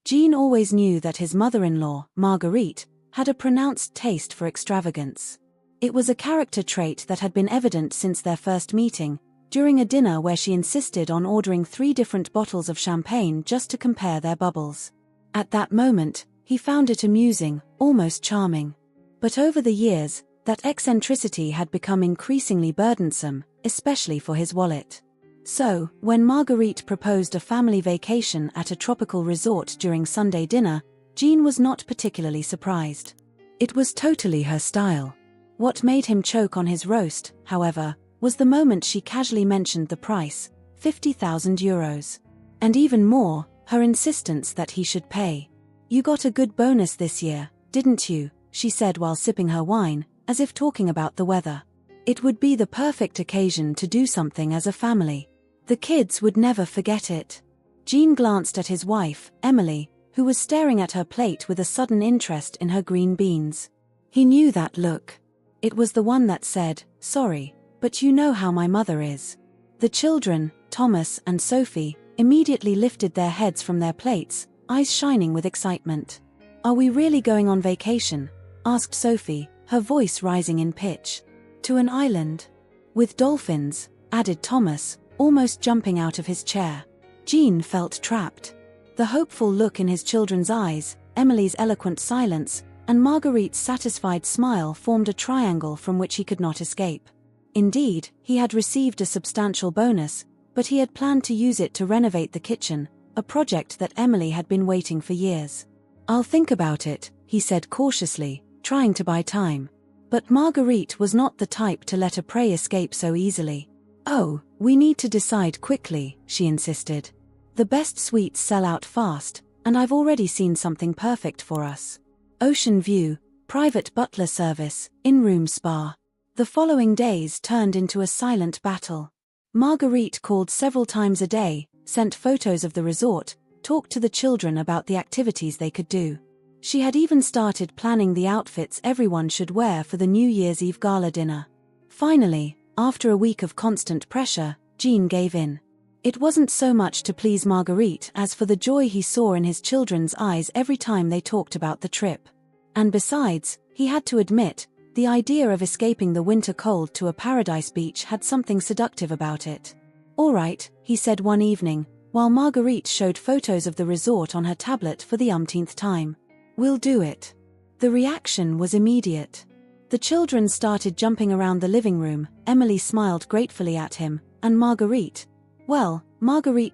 Jean always knew that his mother-in-law, Marguerite, had a pronounced taste for extravagance. It was a character trait that had been evident since their first meeting, during a dinner where she insisted on ordering 3 different bottles of champagne just to compare their bubbles. At that moment, he found it amusing, almost charming. But over the years, that eccentricity had become increasingly burdensome, especially for his wallet. So, when Marguerite proposed a family vacation at a tropical resort during Sunday dinner, Jean was not particularly surprised. It was totally her style. What made him choke on his roast, however, was the moment she casually mentioned the price, 50,000 euros. And even more, her insistence that he should pay. "You got a good bonus this year, didn't you?" she said while sipping her wine, as if talking about the weather. It would be the perfect occasion to do something as a family. The kids would never forget it. Jean glanced at his wife, Emily, who was staring at her plate with a sudden interest in her green beans. He knew that look. It was the one that said, "Sorry, but you know how my mother is." The children, Thomas and Sophie, immediately lifted their heads from their plates, eyes shining with excitement. "Are we really going on vacation?" asked Sophie, her voice rising in pitch. "To an island. With dolphins," added Thomas, almost jumping out of his chair. Jean felt trapped. The hopeful look in his children's eyes, Emily's eloquent silence, and Marguerite's satisfied smile formed a triangle from which he could not escape. Indeed, he had received a substantial bonus, but he had planned to use it to renovate the kitchen, a project that Emily had been waiting for years. "I'll think about it," he said cautiously, trying to buy time. But Marguerite was not the type to let a prey escape so easily. "Oh, we need to decide quickly," she insisted. "The best suites sell out fast, and I've already seen something perfect for us. Ocean view, private butler service, in-room spa." The following days turned into a silent battle. Marguerite called several times a day, sent photos of the resort, talked to the children about the activities they could do. She had even started planning the outfits everyone should wear for the New Year's Eve gala dinner. Finally, after a week of constant pressure, Jean gave in. It wasn't so much to please Marguerite as for the joy he saw in his children's eyes every time they talked about the trip. And besides, he had to admit, the idea of escaping the winter cold to a paradise beach had something seductive about it. "All right," he said one evening, while Marguerite showed photos of the resort on her tablet for the umpteenth time. "We'll do it." The reaction was immediate. The children started jumping around the living room. Emily smiled gratefully at him, and Marguerite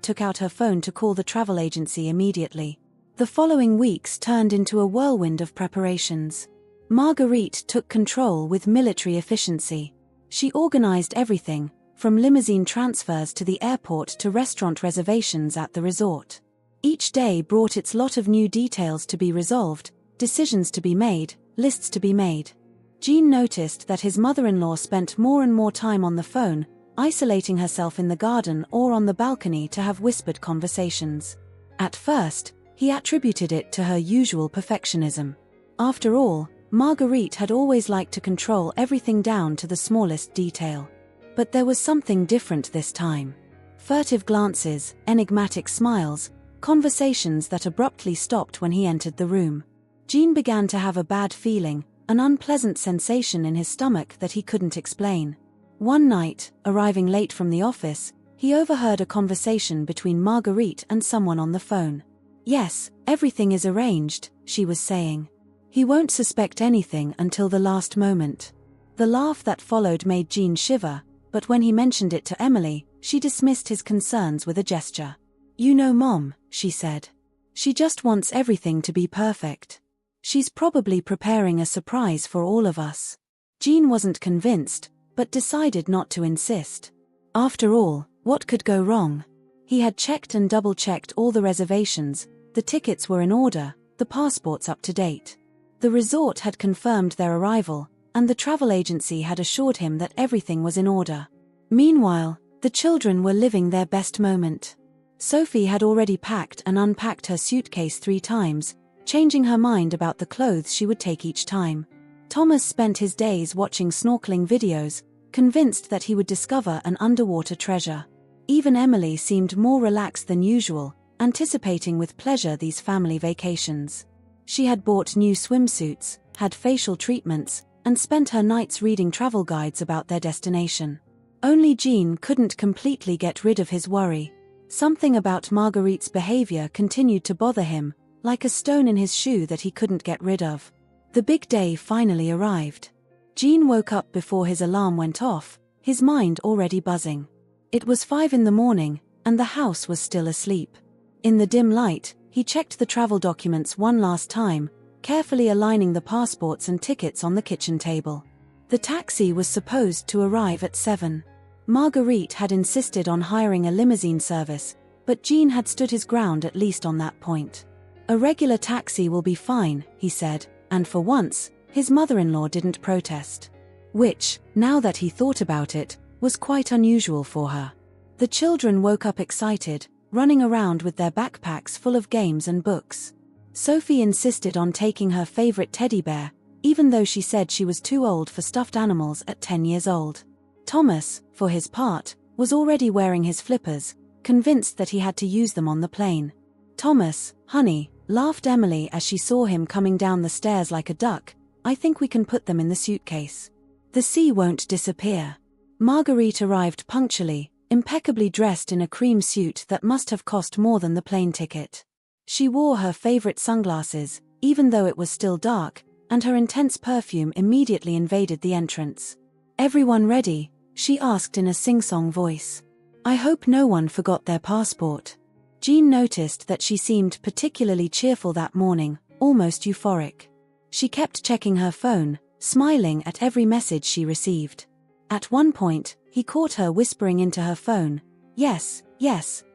took out her phone to call the travel agency immediately. The following weeks turned into a whirlwind of preparations. Marguerite took control with military efficiency. She organized everything, from limousine transfers to the airport to restaurant reservations at the resort. Each day brought its lot of new details to be resolved, decisions to be made, lists to be made. Jean noticed that his mother-in-law spent more and more time on the phone, isolating herself in the garden or on the balcony to have whispered conversations. At first, he attributed it to her usual perfectionism. After all, Marguerite had always liked to control everything down to the smallest detail. But there was something different this time. Furtive glances, enigmatic smiles, conversations that abruptly stopped when he entered the room. Jean began to have a bad feeling, an unpleasant sensation in his stomach that he couldn't explain. One night, arriving late from the office, he overheard a conversation between Marguerite and someone on the phone. "Yes, everything is arranged," she was saying. "He won't suspect anything until the last moment." The laugh that followed made Jean shiver, but when he mentioned it to Emily, she dismissed his concerns with a gesture. "You know Mom," she said. "She just wants everything to be perfect. She's probably preparing a surprise for all of us." Jean wasn't convinced, but decided not to insist. After all, what could go wrong? He had checked and double-checked all the reservations, the tickets were in order, the passports up to date. The resort had confirmed their arrival, and the travel agency had assured him that everything was in order. Meanwhile, the children were living their best moment. Sophie had already packed and unpacked her suitcase 3 times, changing her mind about the clothes she would take each time. Thomas spent his days watching snorkeling videos, convinced that he would discover an underwater treasure. Even Emily seemed more relaxed than usual, anticipating with pleasure these family vacations. She had bought new swimsuits, had facial treatments, and spent her nights reading travel guides about their destination. Only Jean couldn't completely get rid of his worry. Something about Marguerite's behavior continued to bother him, like a stone in his shoe that he couldn't get rid of. The big day finally arrived. Jean woke up before his alarm went off, his mind already buzzing. It was 5 in the morning, and the house was still asleep. In the dim light, he checked the travel documents one last time, carefully aligning the passports and tickets on the kitchen table. The taxi was supposed to arrive at 7. Marguerite had insisted on hiring a limousine service, but Jean had stood his ground at least on that point. "A regular taxi will be fine," he said, and for once, his mother-in-law didn't protest. Which, now that he thought about it, was quite unusual for her. The children woke up excited, running around with their backpacks full of games and books. Sophie insisted on taking her favorite teddy bear, even though she said she was too old for stuffed animals at 10 years old. Thomas, for his part, was already wearing his flippers, convinced that he had to use them on the plane. "Thomas, honey," laughed Emily as she saw him coming down the stairs like a duck, "I think we can put them in the suitcase. The sea won't disappear." Marguerite arrived punctually, impeccably dressed in a cream suit that must have cost more than the plane ticket. She wore her favorite sunglasses, even though it was still dark, and her intense perfume immediately invaded the entrance. "Everyone ready?" she asked in a sing-song voice. "I hope no one forgot their passport." Jean noticed that she seemed particularly cheerful that morning, almost euphoric. She kept checking her phone, smiling at every message she received. At one point, he caught her whispering into her phone, yes,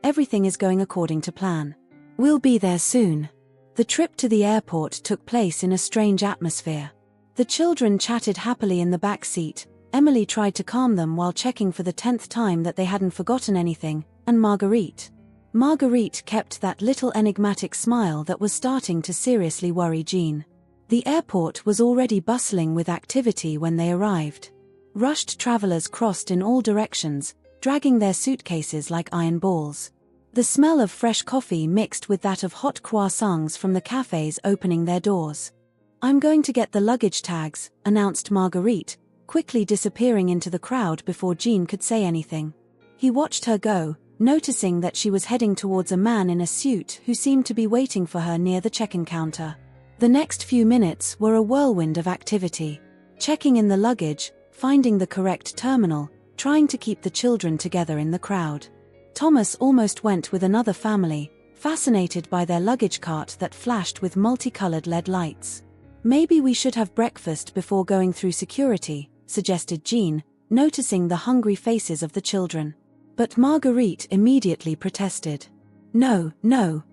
everything is going according to plan. We'll be there soon." The trip to the airport took place in a strange atmosphere. The children chatted happily in the back seat. Emily tried to calm them while checking for the 10th time that they hadn't forgotten anything, and Marguerite kept that little enigmatic smile that was starting to seriously worry Jean. The airport was already bustling with activity when they arrived. Rushed travelers crossed in all directions, dragging their suitcases like iron balls. The smell of fresh coffee mixed with that of hot croissants from the cafes opening their doors. "I'm going to get the luggage tags," announced Marguerite, quickly disappearing into the crowd before Jean could say anything. He watched her go, noticing that she was heading towards a man in a suit who seemed to be waiting for her near the check-in counter. The next few minutes were a whirlwind of activity. Checking in the luggage, finding the correct terminal, trying to keep the children together in the crowd. Thomas almost went with another family, fascinated by their luggage cart that flashed with multicolored LED lights. "Maybe we should have breakfast before going through security," suggested Jean, noticing the hungry faces of the children. But Marguerite immediately protested. No,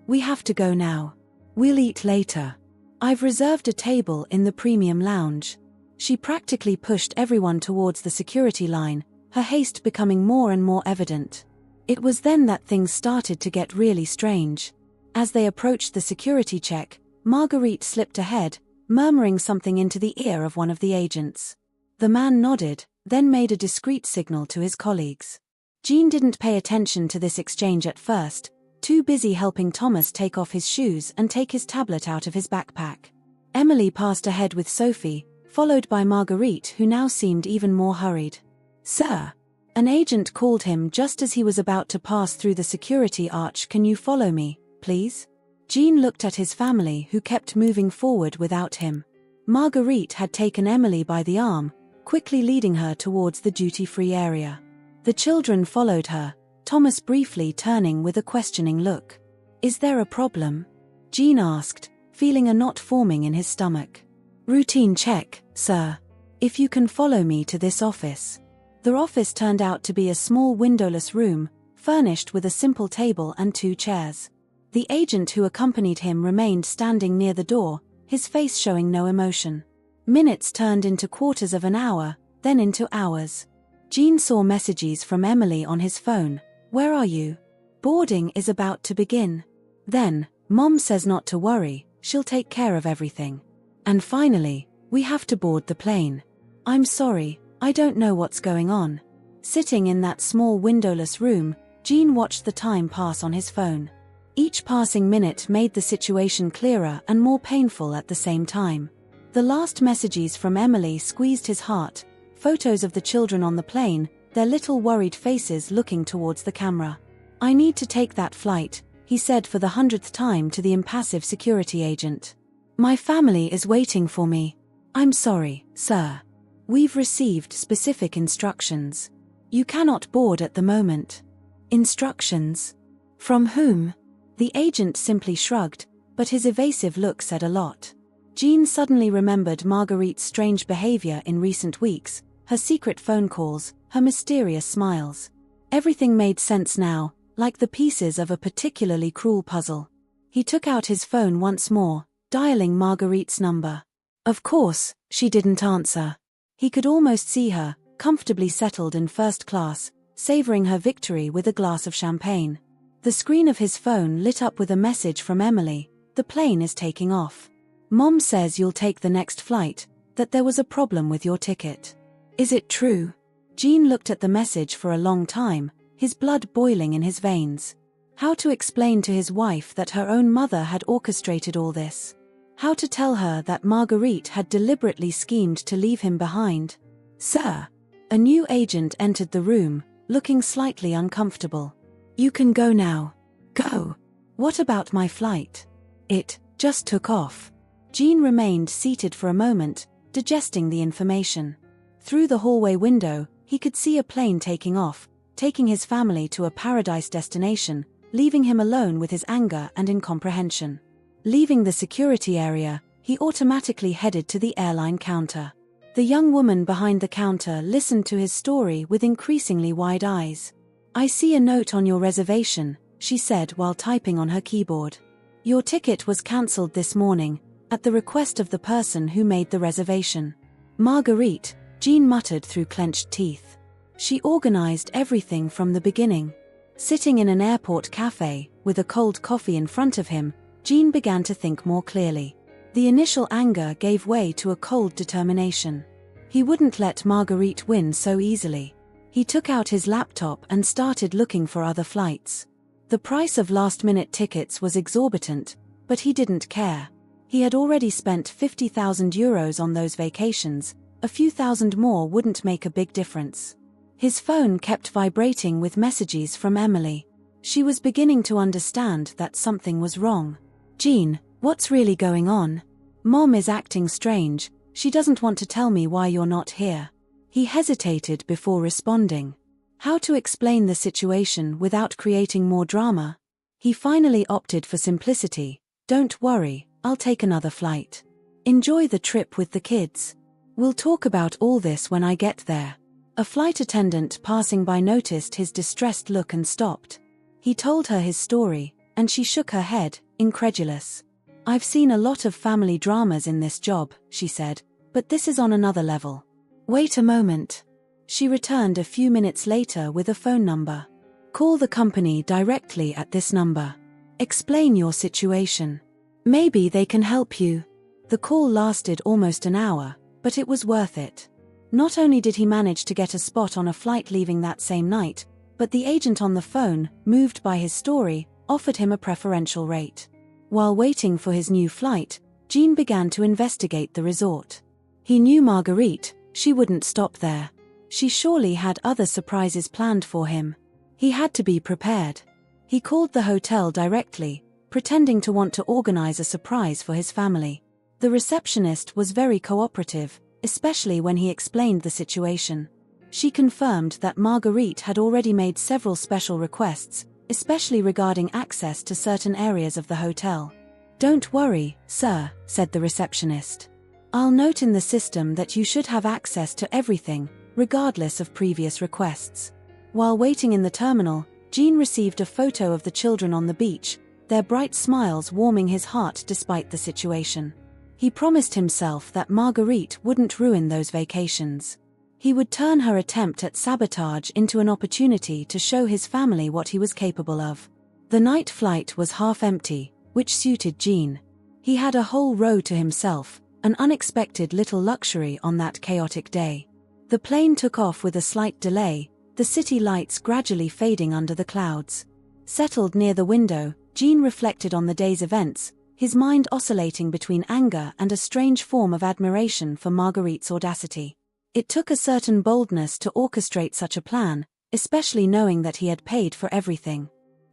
we have to go now. We'll eat later. I've reserved a table in the premium lounge." She practically pushed everyone towards the security line, her haste becoming more and more evident. It was then that things started to get really strange. As they approached the security check, Marguerite slipped ahead, murmuring something into the ear of one of the agents. The man nodded, then made a discreet signal to his colleagues. Jean didn't pay attention to this exchange at first, too busy helping Thomas take off his shoes and take his tablet out of his backpack. Emily passed ahead with Sophie, followed by Marguerite, who now seemed even more hurried. "Sir!" An agent called him just as he was about to pass through the security arch. "Can you follow me, please?" Jean looked at his family, who kept moving forward without him. Marguerite had taken Emily by the arm, quickly leading her towards the duty-free area. The children followed her, Thomas briefly turning with a questioning look. "Is there a problem?" Jean asked, feeling a knot forming in his stomach. "Routine check, sir. If you can follow me to this office." The office turned out to be a small windowless room, furnished with a simple table and 2 chairs. The agent who accompanied him remained standing near the door, his face showing no emotion. Minutes turned into quarters of an hour, then into hours. Jean saw messages from Emily on his phone. "Where are you? Boarding is about to begin." Then, "Mom says not to worry, she'll take care of everything." And finally, "We have to board the plane. I'm sorry, I don't know what's going on." Sitting in that small windowless room, Jean watched the time pass on his phone. Each passing minute made the situation clearer and more painful at the same time. The last messages from Emily squeezed his heart, photos of the children on the plane, their little worried faces looking towards the camera. "I need to take that flight," he said for the 100th time to the impassive security agent. "My family is waiting for me." "I'm sorry, sir. We've received specific instructions. You cannot board at the moment." "Instructions? From whom?" The agent simply shrugged, but his evasive look said a lot. Jean suddenly remembered Marguerite's strange behavior in recent weeks, her secret phone calls, her mysterious smiles. Everything made sense now, like the pieces of a particularly cruel puzzle. He took out his phone once more, dialing Marguerite's number. Of course, she didn't answer. He could almost see her, comfortably settled in first class, savoring her victory with a glass of champagne. The screen of his phone lit up with a message from Emily. "The plane is taking off. Mom says you'll take the next flight, that there was a problem with your ticket. Is it true?" Jean looked at the message for a long time, his blood boiling in his veins. How to explain to his wife that her own mother had orchestrated all this? How to tell her that Marguerite had deliberately schemed to leave him behind? "Sir." A new agent entered the room, looking slightly uncomfortable. "You can go now." "Go? What about my flight?" "It just took off." Jean remained seated for a moment, digesting the information. Through the hallway window, he could see a plane taking off, taking his family to a paradise destination, leaving him alone with his anger and incomprehension. Leaving the security area, he automatically headed to the airline counter. The young woman behind the counter listened to his story with increasingly wide eyes. "I see a note on your reservation," she said while typing on her keyboard. "Your ticket was cancelled this morning, at the request of the person who made the reservation." "Marguerite," Jean muttered through clenched teeth. She organized everything from the beginning. Sitting in an airport cafe, with a cold coffee in front of him, Jean began to think more clearly. The initial anger gave way to a cold determination. He wouldn't let Marguerite win so easily. He took out his laptop and started looking for other flights. The price of last-minute tickets was exorbitant, but he didn't care. He had already spent €50,000 on those vacations. A few thousand more wouldn't make a big difference. His phone kept vibrating with messages from Emily. She was beginning to understand that something was wrong. "Jean, what's really going on? Mom is acting strange. She doesn't want to tell me why you're not here." He hesitated before responding. How to explain the situation without creating more drama? He finally opted for simplicity. "Don't worry, I'll take another flight. Enjoy the trip with the kids. We'll talk about all this when I get there." A flight attendant passing by noticed his distressed look and stopped. He told her his story, and she shook her head, incredulous. "I've seen a lot of family dramas in this job," she said, "but this is on another level." "Wait a moment." She returned a few minutes later with a phone number. "Call the company directly at this number. Explain your situation. Maybe they can help you." The call lasted almost an hour, but it was worth it. Not only did he manage to get a spot on a flight leaving that same night, but the agent on the phone, moved by his story, offered him a preferential rate. While waiting for his new flight, Jean began to investigate the resort. He knew Marguerite. She wouldn't stop there. She surely had other surprises planned for him. He had to be prepared. He called the hotel directly, pretending to want to organize a surprise for his family. The receptionist was very cooperative, especially when he explained the situation. She confirmed that Marguerite had already made several special requests, especially regarding access to certain areas of the hotel. "Don't worry, sir," said the receptionist. "I'll note in the system that you should have access to everything, regardless of previous requests." While waiting in the terminal, Jean received a photo of the children on the beach, their bright smiles warming his heart despite the situation. He promised himself that Marguerite wouldn't ruin those vacations. He would turn her attempt at sabotage into an opportunity to show his family what he was capable of. The night flight was half empty, which suited Jean. He had a whole row to himself, an unexpected little luxury on that chaotic day. The plane took off with a slight delay, the city lights gradually fading under the clouds. Settled near the window, Jean reflected on the day's events, his mind oscillating between anger and a strange form of admiration for Marguerite's audacity. It took a certain boldness to orchestrate such a plan, especially knowing that he had paid for everything.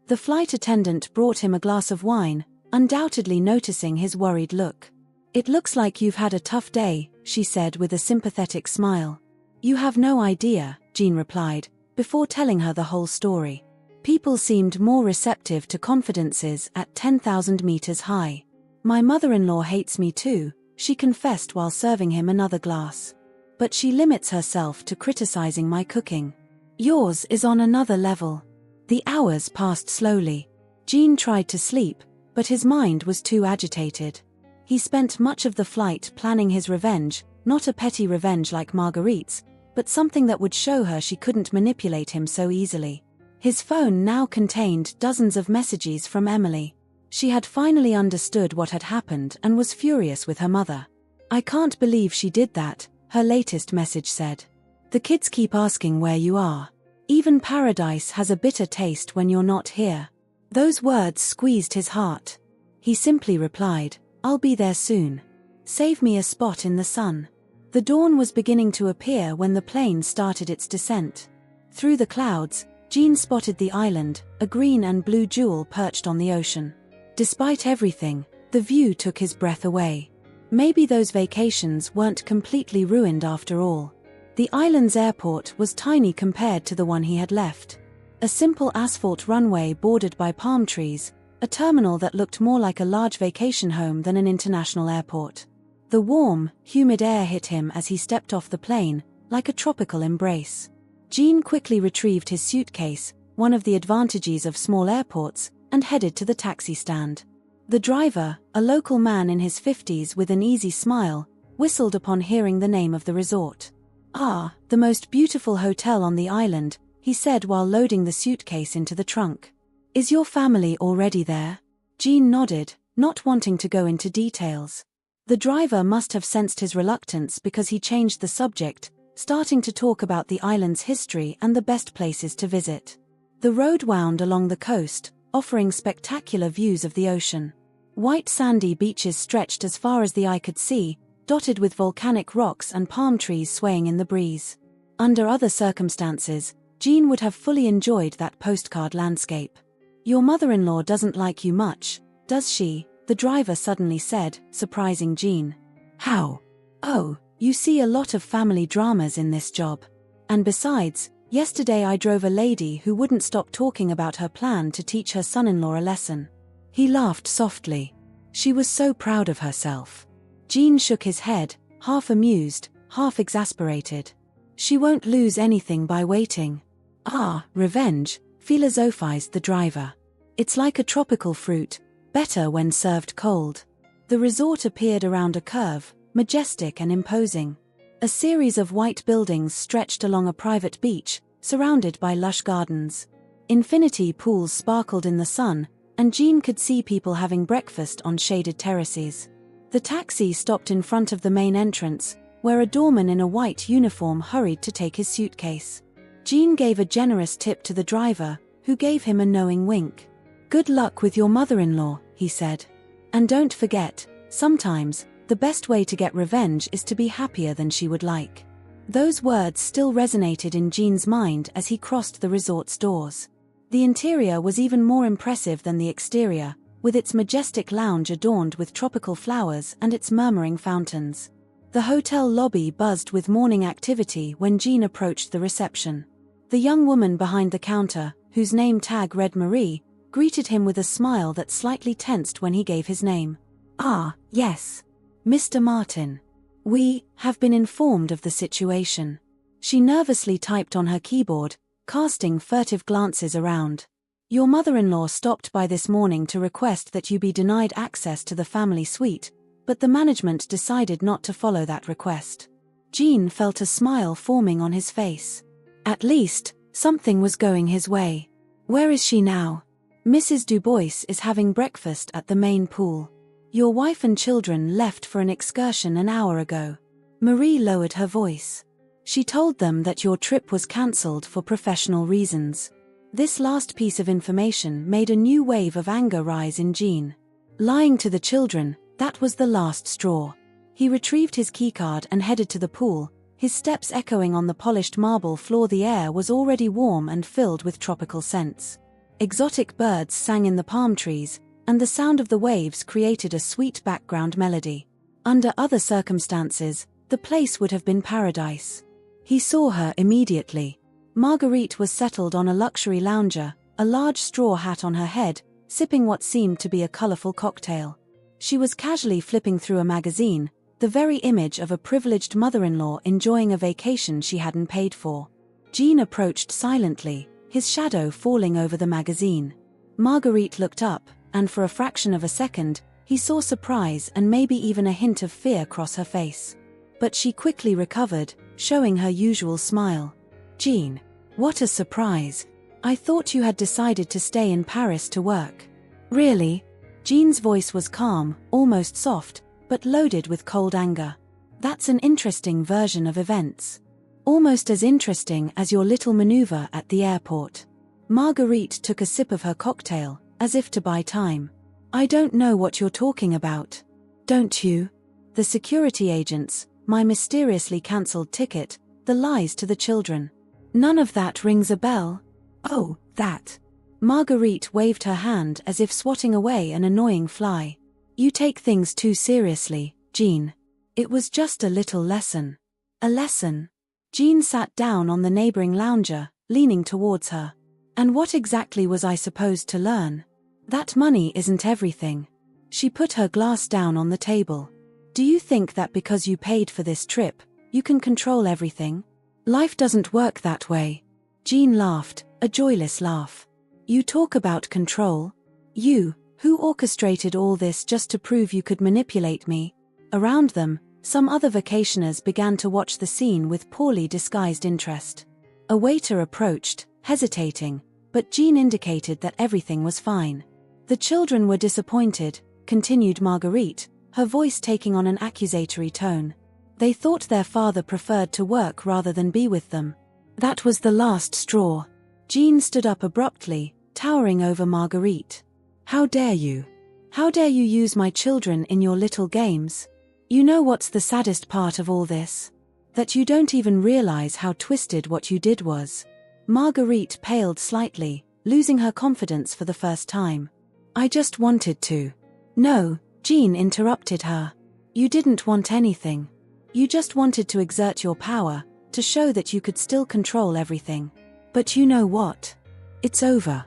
The flight attendant brought him a glass of wine, undoubtedly noticing his worried look. "It looks like you've had a tough day," she said with a sympathetic smile. "You have no idea," Jean replied, before telling her the whole story. People seemed more receptive to confidences at 10,000 meters high. "My mother-in-law hates me too," she confessed while serving him another glass. "But she limits herself to criticizing my cooking. Yours is on another level." The hours passed slowly. Jean tried to sleep, but his mind was too agitated. He spent much of the flight planning his revenge, not a petty revenge like Marguerite's, but something that would show her she couldn't manipulate him so easily. His phone now contained dozens of messages from Emily. She had finally understood what had happened and was furious with her mother. "I can't believe she did that," her latest message said. "The kids keep asking where you are. Even paradise has a bitter taste when you're not here." Those words squeezed his heart. He simply replied, "I'll be there soon. Save me a spot in the sun." The dawn was beginning to appear when the plane started its descent. Through the clouds, Jean spotted the island, a green and blue jewel perched on the ocean. Despite everything, the view took his breath away. Maybe those vacations weren't completely ruined after all. The island's airport was tiny compared to the one he had left. A simple asphalt runway bordered by palm trees, a terminal that looked more like a large vacation home than an international airport. The warm, humid air hit him as he stepped off the plane, like a tropical embrace. Jean quickly retrieved his suitcase, one of the advantages of small airports, and headed to the taxi stand. The driver, a local man in his 50s with an easy smile, whistled upon hearing the name of the resort. "Ah, the most beautiful hotel on the island," he said while loading the suitcase into the trunk. "Is your family already there?" Jean nodded, not wanting to go into details. The driver must have sensed his reluctance because he changed the subject, starting to talk about the island's history and the best places to visit. The road wound along the coast, offering spectacular views of the ocean. White sandy beaches stretched as far as the eye could see, dotted with volcanic rocks and palm trees swaying in the breeze. Under other circumstances, Jean would have fully enjoyed that postcard landscape. "Your mother-in-law doesn't like you much, does she?" the driver suddenly said, surprising Jean. "How?" "Oh, you see a lot of family dramas in this job. And besides, yesterday I drove a lady who wouldn't stop talking about her plan to teach her son-in-law a lesson." He laughed softly. She was so proud of herself. Jean shook his head, half amused, half exasperated. "She won't lose anything by waiting." "Ah, revenge," philosophized the driver. "It's like a tropical fruit, better when served cold." The resort appeared around a curve, majestic and imposing. A series of white buildings stretched along a private beach, surrounded by lush gardens. Infinity pools sparkled in the sun, and Jean could see people having breakfast on shaded terraces. The taxi stopped in front of the main entrance, where a doorman in a white uniform hurried to take his suitcase. Jean gave a generous tip to the driver, who gave him a knowing wink. "Good luck with your mother-in-law," he said. "And don't forget, sometimes, the best way to get revenge is to be happier than she would like." Those words still resonated in Jean's mind as he crossed the resort's doors. The interior was even more impressive than the exterior, with its majestic lounge adorned with tropical flowers and its murmuring fountains. The hotel lobby buzzed with morning activity when Jean approached the reception. The young woman behind the counter, whose name tag read Marie, greeted him with a smile that slightly tensed when he gave his name. "Ah, yes. Mr. Martin. We have been informed of the situation." She nervously typed on her keyboard, casting furtive glances around. "Your mother-in-law stopped by this morning to request that you be denied access to the family suite, but the management decided not to follow that request." Jean felt a smile forming on his face. At least, something was going his way. "Where is she now?" "Mrs. Dubois is having breakfast at the main pool. Your wife and children left for an excursion an hour ago." Marie lowered her voice. "She told them that your trip was cancelled for professional reasons." This last piece of information made a new wave of anger rise in Jean. Lying to the children, that was the last straw. He retrieved his keycard and headed to the pool, his steps echoing on the polished marble floor. The air was already warm and filled with tropical scents. Exotic birds sang in the palm trees, and the sound of the waves created a sweet background melody. Under other circumstances, the place would have been paradise. He saw her immediately. Marguerite was settled on a luxury lounger, a large straw hat on her head, sipping what seemed to be a colorful cocktail. She was casually flipping through a magazine, the very image of a privileged mother-in-law enjoying a vacation she hadn't paid for. Jean approached silently, his shadow falling over the magazine. Marguerite looked up, and for a fraction of a second, he saw surprise and maybe even a hint of fear cross her face. But she quickly recovered, showing her usual smile. "Jean, what a surprise. I thought you had decided to stay in Paris to work." "Really?" Jean's voice was calm, almost soft, but loaded with cold anger. "That's an interesting version of events. Almost as interesting as your little maneuver at the airport." Marguerite took a sip of her cocktail, as if to buy time. "I don't know what you're talking about." "Don't you?" "The security agents, my mysteriously cancelled ticket, the lies to the children. None of that rings a bell?" "Oh, that." Marguerite waved her hand as if swatting away an annoying fly. "You take things too seriously, Jean. It was just a little lesson." "A lesson?" Jean sat down on the neighboring lounger, leaning towards her. "And what exactly was I supposed to learn?" "That money isn't everything." She put her glass down on the table. "Do you think that because you paid for this trip, you can control everything? Life doesn't work that way." Jean laughed, a joyless laugh. "You talk about control? You, who orchestrated all this just to prove you could manipulate me?" Around them, some other vacationers began to watch the scene with poorly disguised interest. A waiter approached, hesitating, but Jean indicated that everything was fine. "The children were disappointed," continued Marguerite, her voice taking on an accusatory tone. "They thought their father preferred to work rather than be with them. That was the last straw." Jean stood up abruptly, towering over Marguerite. "How dare you? How dare you use my children in your little games? You know what's the saddest part of all this? That you don't even realize how twisted what you did was." Marguerite paled slightly, losing her confidence for the first time. "I just wanted to." "No," Jean interrupted her. "You didn't want anything. You just wanted to exert your power, to show that you could still control everything. But you know what? It's over.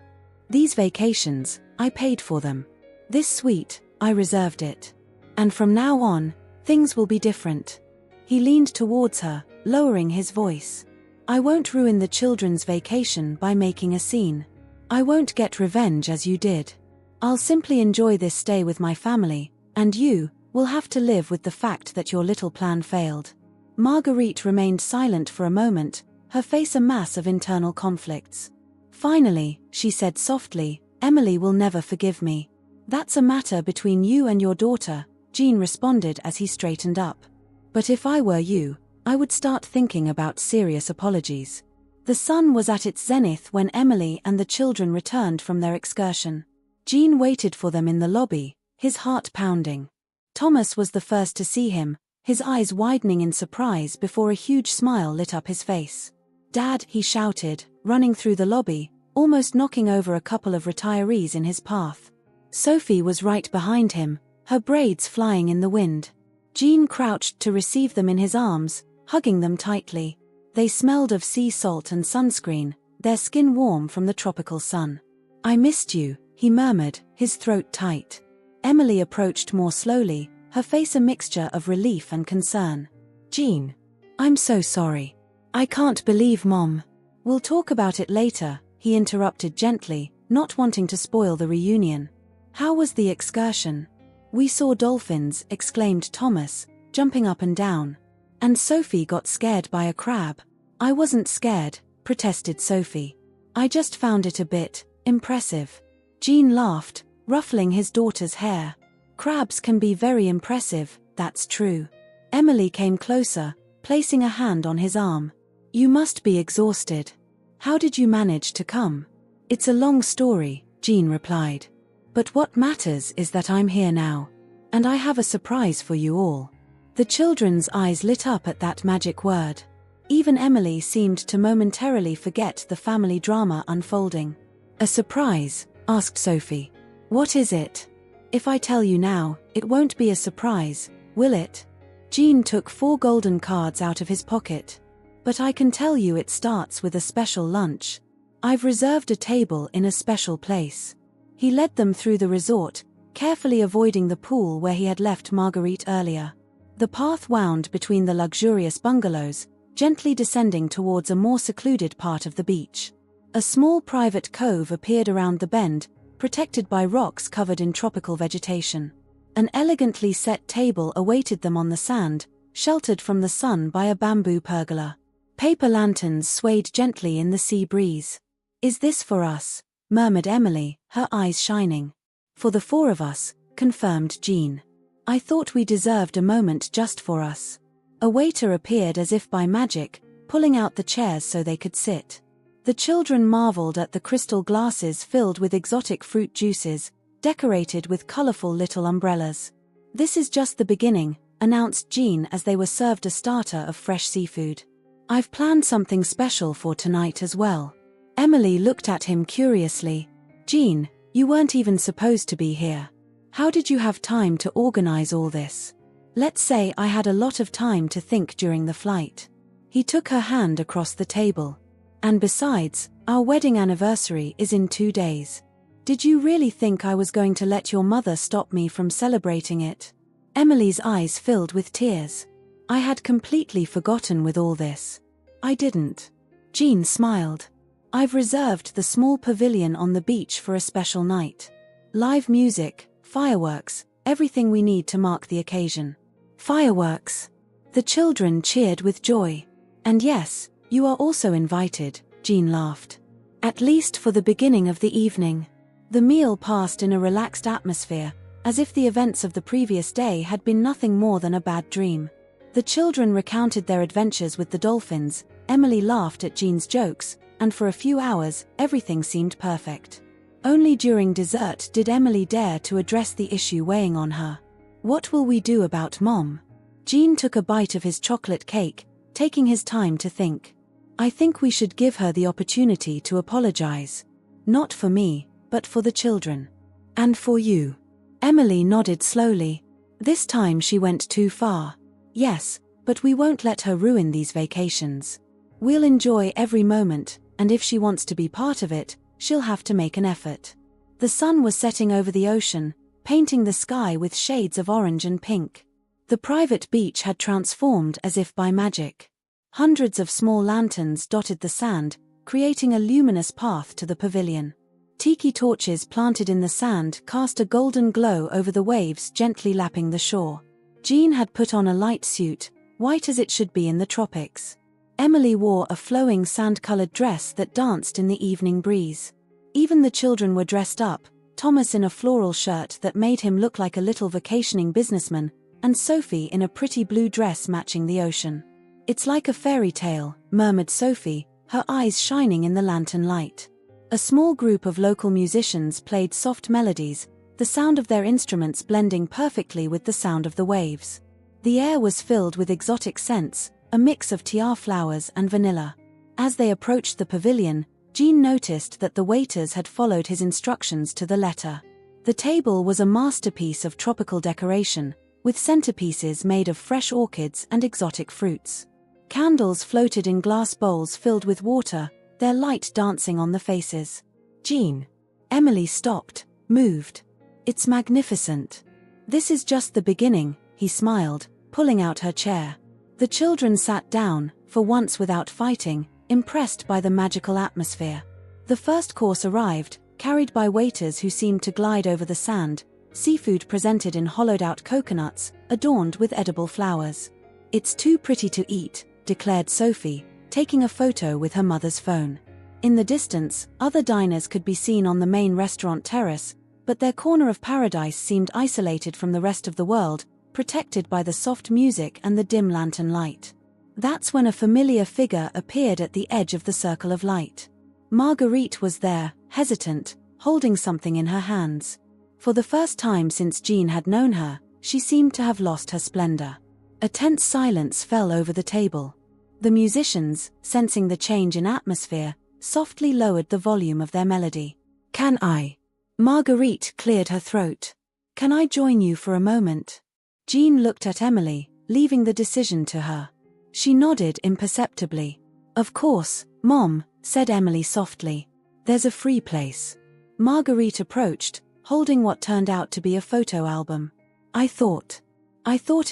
These vacations, I paid for them. This suite, I reserved it. And from now on, things will be different." He leaned towards her, lowering his voice. "I won't ruin the children's vacation by making a scene. I won't get revenge as you did. I'll simply enjoy this stay with my family, and you will have to live with the fact that your little plan failed." Marguerite remained silent for a moment, her face a mass of internal conflicts. Finally, she said softly, "Emily will never forgive me." "That's a matter between you and your daughter," Jean responded as he straightened up. "But if I were you, I would start thinking about serious apologies." The sun was at its zenith when Emily and the children returned from their excursion. Jean waited for them in the lobby, his heart pounding. Thomas was the first to see him, his eyes widening in surprise before a huge smile lit up his face. "Dad," he shouted, running through the lobby, almost knocking over a couple of retirees in his path. Sophie was right behind him, her braids flying in the wind. Jean crouched to receive them in his arms, hugging them tightly. They smelled of sea salt and sunscreen, their skin warm from the tropical sun. "I missed you," he murmured, his throat tight. Emily approached more slowly, her face a mixture of relief and concern. "Jean, I'm so sorry. I can't believe Mom." "We'll talk about it later," he interrupted gently, not wanting to spoil the reunion. "How was the excursion?" "We saw dolphins," exclaimed Thomas, jumping up and down. "And Sophie got scared by a crab." "I wasn't scared," protested Sophie. "I just found it a bit impressive." Jean laughed, ruffling his daughter's hair. "Crabs can be very impressive, that's true." Emily came closer, placing a hand on his arm. "You must be exhausted. How did you manage to come?" It's a long story, Jean replied. But what matters is that I'm here now. And I have a surprise for you all. The children's eyes lit up at that magic word. Even Emily seemed to momentarily forget the family drama unfolding. A surprise? Asked Sophie. What is it? If I tell you now, it won't be a surprise, will it? Jean took 4 golden cards out of his pocket. But I can tell you it starts with a special lunch. I've reserved a table in a special place. He led them through the resort, carefully avoiding the pool where he had left Marguerite earlier. The path wound between the luxurious bungalows, gently descending towards a more secluded part of the beach. A small private cove appeared around the bend, protected by rocks covered in tropical vegetation. An elegantly set table awaited them on the sand, sheltered from the sun by a bamboo pergola. Paper lanterns swayed gently in the sea breeze. Is this for us? Murmured Emily, her eyes shining. For the 4 of us, confirmed Jean. I thought we deserved a moment just for us. A waiter appeared as if by magic, pulling out the chairs so they could sit. The children marveled at the crystal glasses filled with exotic fruit juices, decorated with colorful little umbrellas. This is just the beginning, announced Jean as they were served a starter of fresh seafood. I've planned something special for tonight as well. Emily looked at him curiously. Jean, you weren't even supposed to be here. How did you have time to organize all this? Let's say I had a lot of time to think during the flight. He took her hand across the table. And besides, our wedding anniversary is in 2 days. Did you really think I was going to let your mother stop me from celebrating it? Emily's eyes filled with tears. I had completely forgotten with all this. I didn't. Jean smiled. I've reserved the small pavilion on the beach for a special night. Live music, fireworks, everything we need to mark the occasion. Fireworks! The children cheered with joy. And yes, you are also invited, Jean laughed. At least for the beginning of the evening. The meal passed in a relaxed atmosphere, as if the events of the previous day had been nothing more than a bad dream. The children recounted their adventures with the dolphins, Emily laughed at Jean's jokes, and for a few hours, everything seemed perfect. Only during dessert did Emily dare to address the issue weighing on her. What will we do about Mom? Jean took a bite of his chocolate cake, taking his time to think. I think we should give her the opportunity to apologize. Not for me, but for the children. And for you. Emily nodded slowly. This time she went too far. Yes, but we won't let her ruin these vacations. We'll enjoy every moment, and if she wants to be part of it, she'll have to make an effort. The sun was setting over the ocean, painting the sky with shades of orange and pink. The private beach had transformed as if by magic. Hundreds of small lanterns dotted the sand, creating a luminous path to the pavilion. Tiki torches planted in the sand cast a golden glow over the waves gently lapping the shore. Jean had put on a light suit, white as it should be in the tropics. Emily wore a flowing sand-colored dress that danced in the evening breeze. Even the children were dressed up, Thomas in a floral shirt that made him look like a little vacationing businessman, and Sophie in a pretty blue dress matching the ocean. It's like a fairy tale, murmured Sophie, her eyes shining in the lantern light. A small group of local musicians played soft melodies, the sound of their instruments blending perfectly with the sound of the waves. The air was filled with exotic scents, a mix of tiare flowers and vanilla. As they approached the pavilion, Jean noticed that the waiters had followed his instructions to the letter. The table was a masterpiece of tropical decoration, with centerpieces made of fresh orchids and exotic fruits. Candles floated in glass bowls filled with water, their light dancing on the faces. Jean. Emily stopped, moved. It's magnificent. This is just the beginning, he smiled, pulling out her chair. The children sat down, for once without fighting, impressed by the magical atmosphere. The first course arrived, carried by waiters who seemed to glide over the sand, seafood presented in hollowed-out coconuts, adorned with edible flowers. It's too pretty to eat, declared Sophie, taking a photo with her mother's phone. In the distance, other diners could be seen on the main restaurant terrace, but their corner of paradise seemed isolated from the rest of the world, protected by the soft music and the dim lantern light. That's when a familiar figure appeared at the edge of the circle of light. Marguerite was there, hesitant, holding something in her hands. For the first time since Jean had known her, she seemed to have lost her splendor. A tense silence fell over the table. The musicians, sensing the change in atmosphere, softly lowered the volume of their melody. "Can I?" Marguerite cleared her throat. "Can I join you for a moment?" Jean looked at Emily, leaving the decision to her. She nodded imperceptibly. "Of course, Mom," said Emily softly. "There's a free place." Marguerite approached, holding what turned out to be a photo album. I thought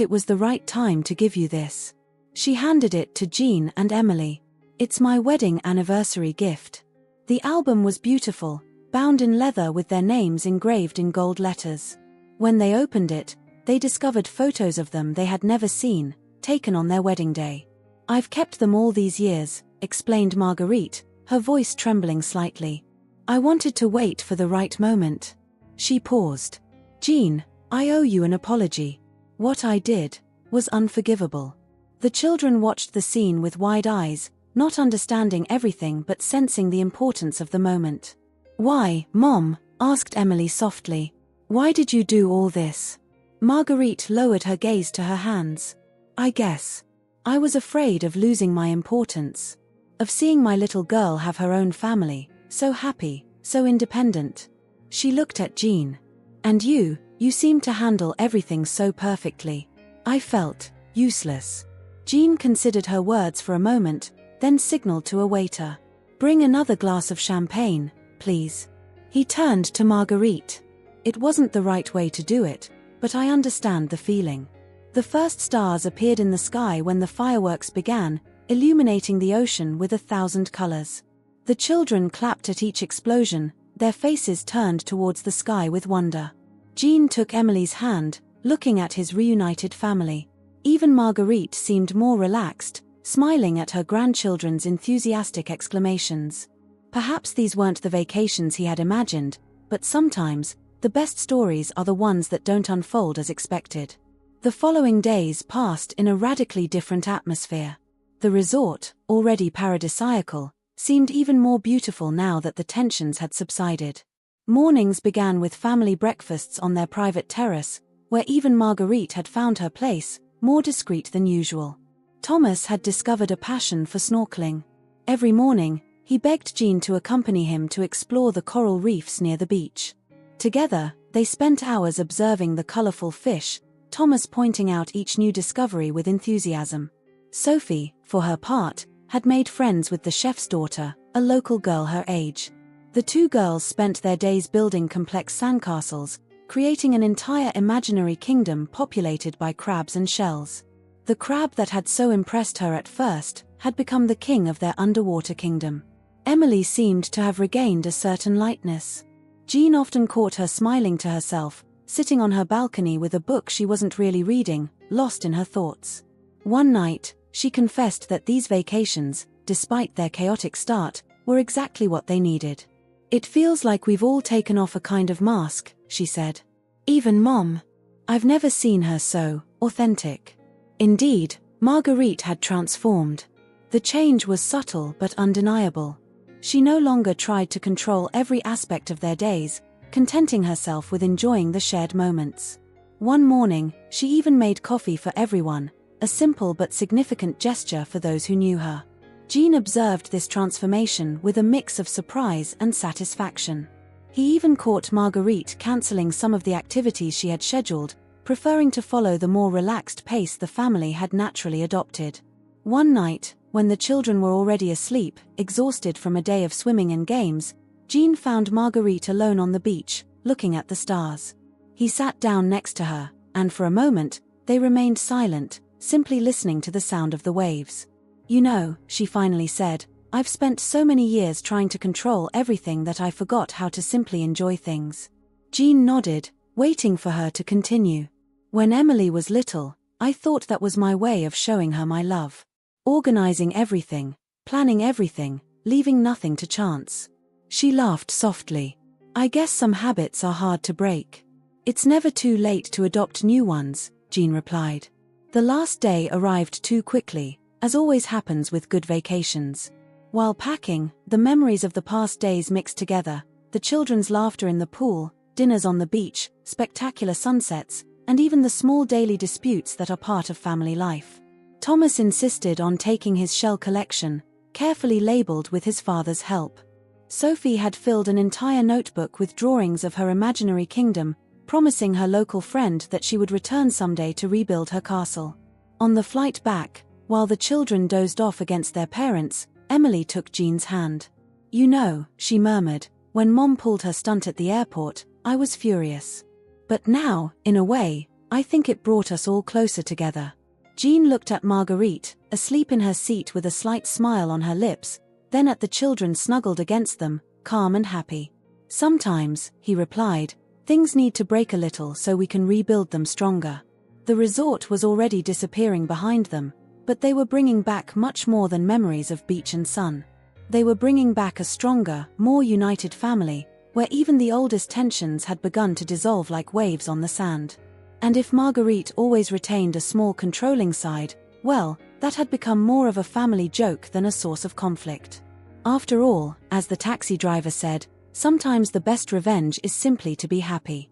it was the right time to give you this." She handed it to Jean and Emily. "It's my wedding anniversary gift." The album was beautiful, bound in leather with their names engraved in gold letters. When they opened it, they discovered photos of them they had never seen, taken on their wedding day. "I've kept them all these years," explained Marguerite, her voice trembling slightly. "I wanted to wait for the right moment." She paused. "Jean, I owe you an apology. What I did was unforgivable." The children watched the scene with wide eyes, not understanding everything but sensing the importance of the moment. "Why, Mom?" asked Emily softly. "Why did you do all this?" Marguerite lowered her gaze to her hands. "I guess I was afraid of losing my importance. Of seeing my little girl have her own family, so happy, so independent." She looked at Jean. "And you seemed to handle everything so perfectly. I felt useless." Jean considered her words for a moment, then signaled to a waiter. "Bring another glass of champagne, please." He turned to Marguerite. "It wasn't the right way to do it, but I understand the feeling." The first stars appeared in the sky when the fireworks began, illuminating the ocean with 1,000 colors. The children clapped at each explosion, their faces turned towards the sky with wonder. Jean took Emily's hand, looking at his reunited family. Even Marguerite seemed more relaxed, smiling at her grandchildren's enthusiastic exclamations. Perhaps these weren't the vacations he had imagined, but sometimes, the best stories are the ones that don't unfold as expected. The following days passed in a radically different atmosphere. The resort, already paradisiacal, seemed even more beautiful now that the tensions had subsided. Mornings began with family breakfasts on their private terrace, where even Marguerite had found her place, more discreet than usual. Thomas had discovered a passion for snorkeling. Every morning, he begged Jean to accompany him to explore the coral reefs near the beach. Together, they spent hours observing the colorful fish, Thomas pointing out each new discovery with enthusiasm. Sophie, for her part, had made friends with the chef's daughter, a local girl her age. The two girls spent their days building complex sandcastles, creating an entire imaginary kingdom populated by crabs and shells. The crab that had so impressed her at first had become the king of their underwater kingdom. Emily seemed to have regained a certain lightness. Jean often caught her smiling to herself, sitting on her balcony with a book she wasn't really reading, lost in her thoughts. One night, she confessed that these vacations, despite their chaotic start, were exactly what they needed. "It feels like we've all taken off a kind of mask," she said. "Even Mom. I've never seen her so authentic." Indeed, Marguerite had transformed. The change was subtle but undeniable. She no longer tried to control every aspect of their days, contenting herself with enjoying the shared moments. One morning, she even made coffee for everyone, a simple but significant gesture for those who knew her. Jean observed this transformation with a mix of surprise and satisfaction. He even caught Marguerite cancelling some of the activities she had scheduled, preferring to follow the more relaxed pace the family had naturally adopted. One night, when the children were already asleep, exhausted from a day of swimming and games, Jean found Marguerite alone on the beach, looking at the stars. He sat down next to her, and for a moment, they remained silent, simply listening to the sound of the waves. "You know," she finally said, "I've spent so many years trying to control everything that I forgot how to simply enjoy things." Jean nodded, waiting for her to continue. "When Emily was little, I thought that was my way of showing her my love. Organizing everything, planning everything, leaving nothing to chance." She laughed softly. "I guess some habits are hard to break." "It's never too late to adopt new ones," Jean replied. The last day arrived too quickly, as always happens with good vacations. While packing, the memories of the past days mixed together, the children's laughter in the pool, dinners on the beach, spectacular sunsets, and even the small daily disputes that are part of family life. Thomas insisted on taking his shell collection, carefully labeled with his father's help. Sophie had filled an entire notebook with drawings of her imaginary kingdom, promising her local friend that she would return someday to rebuild her castle. On the flight back, while the children dozed off against their parents, Emily took Jean's hand. "You know," she murmured, "when Mom pulled her stunt at the airport, I was furious. But now, in a way, I think it brought us all closer together." Jean looked at Marguerite, asleep in her seat with a slight smile on her lips, then at the children snuggled against them, calm and happy. "Sometimes," he replied, "things need to break a little so we can rebuild them stronger." The resort was already disappearing behind them, but they were bringing back much more than memories of beach and sun. They were bringing back a stronger, more united family, where even the oldest tensions had begun to dissolve like waves on the sand. And if Marguerite always retained a small controlling side, well, that had become more of a family joke than a source of conflict. After all, as the taxi driver said, sometimes the best revenge is simply to be happy.